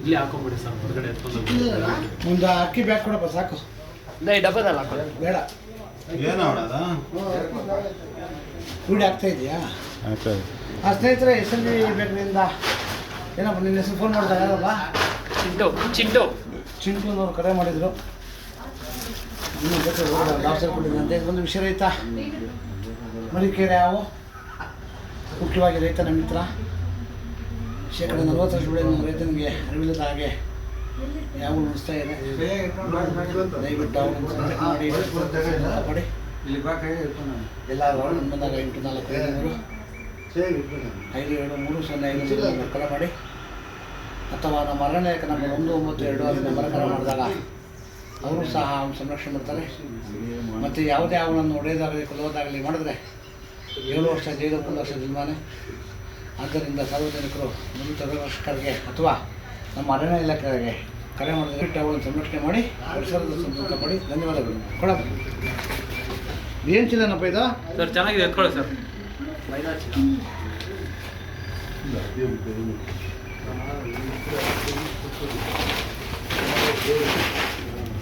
ಇಲ್ಲಿ ಹಾಕೊಂಬಿಡಿ ಸರ್, ಹೊರಗಡೆ ಎತ್ಕೊಂಡು ಒಂದು ಅಕ್ಕಿ ಬ್ಯಾಗ್ ಕೊಡಪ್ಪ ಸಾಕು. ಡಬ್ಬದಲ್ಲಿ ಹಾಕೋದು ಬೇಡ, ಏನು ಮಾಡೋದ ರೂಢಿ ಆಗ್ತಾ ಇದೆಯಾ? ಆ ಸ್ನೇಹಿತರೆ ಎಸ್ ಎಲ್ ಬಿ ಬೇಕರಿಂದ ಏನಪ್ಪ ನಿನ್ನ ಹೆಸರು ಫೋನ್ ಮಾಡಿದಾಗ ಯಾರಲ್ಲ ಚಿಂಟುನವ್ರು ಕರೆ ಮಾಡಿದರು. ಇನ್ನೂ ಬೇಕು ಲಾಸ್ಟರ್ ಕೊಟ್ಟಿದ್ದಂತೆ. ಒಂದು ವಿಷಯ ರೈತ ಮಡಿಕೇರಿ ಹಾವು ಮುಖ್ಯವಾಗಿ ರೈತನ ಮಿತ್ರ. ಶೇಕಡ 40 ಬೆಳೆಯನ್ನು ರೈತನಿಗೆ ಅರಿವಿಲ್ಲದ ಹಾಗೆ ಯಾವ ಉಳಿಸ್ತಾ ಇದೆ. ದಯವಿಟ್ಟು ಅವನು ಮಾಡಿ ಎಲ್ಲರೂ ಬಂದಾಗ 8455 ಕರೆ ಮಾಡಿ, ಅಥವಾ ನಮ್ಮ ಅರಣ್ಯಕ ನಂಬರ್ 192 ನಂಬರ್ ಕರೆ ಮಾಡಿದಾಗ ಅವರು ಸಹ ಅವನು ಸಂರಕ್ಷಣೆ ಮಾಡ್ತಾರೆ. ಮತ್ತು ಯಾವುದೇ ಅವನನ್ನು ಹೊಡೆಯೋದಾಗಲಿ ಕೊಲ್ಲೋದಾಗಲಿ ಮಾಡಿದ್ರೆ 7 ವರ್ಷ ಜೈಲು, 1 ವರ್ಷ ಜರಿಮಾನೆ. ಆದ್ದರಿಂದ ಸಾರ್ವಜನಿಕರು ನುರಿತ ರಕ್ಷಕರಿಗೆ ಅಥವಾ ನಮ್ಮ ಅರಣ್ಯ ಇಲಾಖೆಗೆ ಕರೆ ಮಾಡಿದ್ರೆ ಬಿಟ್ಟು ಅವಳನ್ನು ಸಂರಕ್ಷಣೆ ಮಾಡಿ ಪರಿಸರದ ಸಂತೋಷ ಮಾಡಿ. ಧನ್ಯವಾದಗಳು. ಕೊಡಪ್ಪ ಏನು ಚಿಲ್ಲನಪ್ಪ ಇದು ಸರ್, ಚೆನ್ನಾಗಿದೆ, ಎತ್ಕೊಳ್ಳಿ ಸರ್.